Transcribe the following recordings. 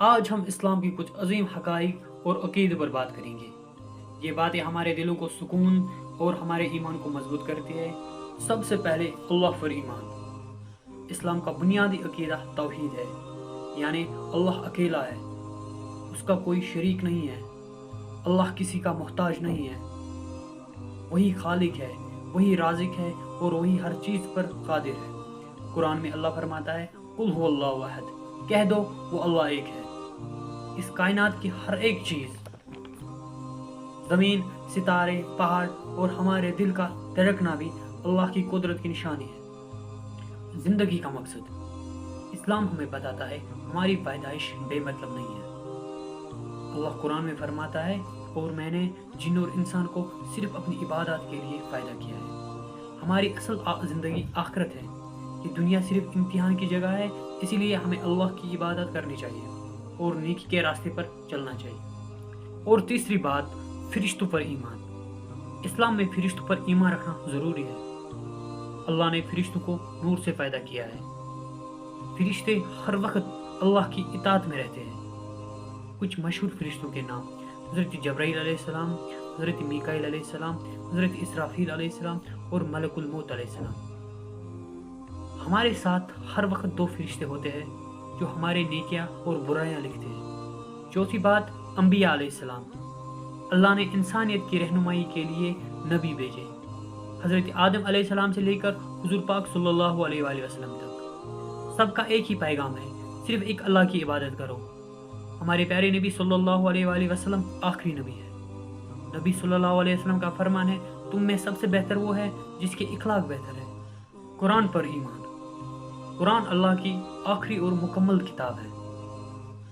آج ہم اسلام کی کچھ عظیم حقائق اور عقیدے پر بات کریں گے۔ یہ باتیں ہمارے دلوں کو سکون اور ہمارے ایمان کو مضبوط کرتی ہے۔ سب سے پہلے اللہ پر ایمان۔ اسلام کا بنیادی عقیدہ توحید ہے، یعنی اللہ اکیلا ہے، اس کا کوئی شریک نہیں ہے، اللہ کسی کا محتاج نہیں ہے، وہی خالق ہے، وہی رازق ہے اور وہی ہر چیز پر قادر ہے۔ قرآن میں اللہ فرماتا ہے قل هو اللہ احد، کہہ دو وہ اللہ ایک ہے۔ اس کائنات کی ہر ایک چیز، زمین، ستارے، پہاڑ اور ہمارے دل کا دھڑکنا بھی اللہ کی قدرت کی نشانی ہے۔ زندگی کا مقصد، اسلام ہمیں بتاتا ہے ہماری پیدائش بے مطلب نہیں ہے۔ اللہ قرآن میں فرماتا ہے اور میں نے جن اور انسان کو صرف اپنی عبادات کے لیے پیدا کیا ہے۔ ہماری اصل زندگی آخرت ہے۔ یہ دنیا صرف امتحان کی جگہ ہے، اسی لیے ہمیں اللہ کی عبادت کرنی چاہیے اور نیکی کے راستے پر چلنا چاہیے۔ اور تیسری بات، فرشتوں پر ایمان۔ اسلام میں فرشتوں پر ایمان رکھنا ضروری ہے۔ اللہ نے فرشتوں کو نور سے پیدا کیا ہے۔ فرشتے ہر وقت اللہ کی اطاعت میں رہتے ہیں۔ کچھ مشہور فرشتوں کے نام: حضرت جبرائیل علیہ السلام، حضرت میکائیل علیہ السلام، حضرت اسرافیل علیہ السلام اور ملک الموت علیہ السلام۔ ہمارے ساتھ ہر وقت دو فرشتے ہوتے ہیں جو ہمارے نیکیاں اور برائیاں لکھتے ہیں۔ چوتھی بات، انبیاء علیہ السلام۔ اللہ نے انسانیت کی رہنمائی کے لیے نبی بھیجے، حضرت آدم علیہ السلام سے لے کر حضور پاک صلی اللہ علیہ وآلہ وسلم تک۔ سب کا ایک ہی پیغام ہے، صرف ایک اللہ کی عبادت کرو۔ ہمارے پیارے نبی صلی اللہ علیہ وآلہ وسلم آخری نبی ہے۔ نبی صلی اللہ علیہ وسلم کا فرمان ہے تم میں سب سے بہتر وہ ہے جس کے اخلاق بہتر ہے۔ قرآن پر ایمان۔ قرآن اللہ کی آخری اور مکمل کتاب ہے۔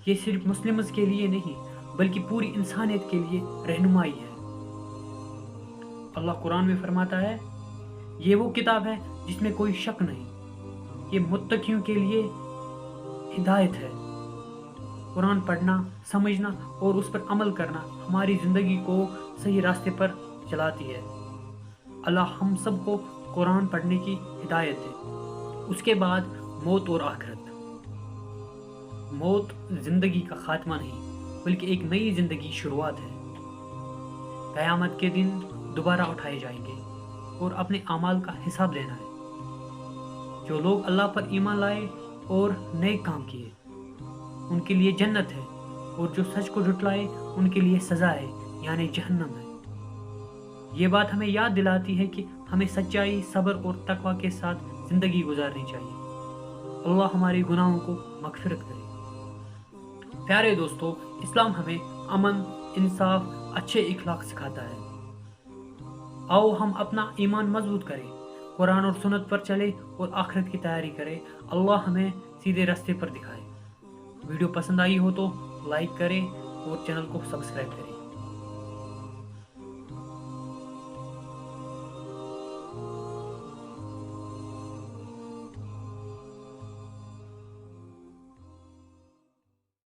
یہ صرف مسلمز کے لیے نہیں بلکہ پوری انسانیت کے لیے رہنمائی ہے۔ اللہ قرآن میں فرماتا ہے یہ وہ کتاب ہے جس میں کوئی شک نہیں، یہ متقیوں کے لیے ہدایت ہے۔ قرآن پڑھنا، سمجھنا اور اس پر عمل کرنا ہماری زندگی کو صحیح راستے پر چلاتی ہے۔ اللہ ہم سب کو قرآن پڑھنے کی ہدایت دے۔ اس کے بعد موت اور آخرت۔ موت زندگی کا خاتمہ نہیں بلکہ ایک نئی زندگی شروعات ہے۔ قیامت کے دن دوبارہ اٹھائے جائیں گے اور اپنے اعمال کا حساب لینا ہے۔ جو لوگ اللہ پر ایمان لائے اور نیک کام کیے ان کے لیے جنت ہے، اور جو سچ کو جھٹلائے ان کے لیے سزا ہے، یعنی جہنم ہے۔ یہ بات ہمیں یاد دلاتی ہے کہ ہمیں سچائی، صبر اور تقوی کے ساتھ زندگی گزارنی چاہیے۔ اللہ ہمارے گناہوں کو مغفرت کرے۔ پیارے دوستو، اسلام ہمیں امن، انصاف، اچھے اخلاق سکھاتا ہے۔ آؤ ہم اپنا ایمان مضبوط کریں، قرآن اور سنت پر چلیں اور آخرت کی تیاری کریں۔ اللہ ہمیں سیدھے راستے پر دکھائے۔ ویڈیو پسند آئی ہو تو لائک کریں اور چینل کو سبسکرائب کریں۔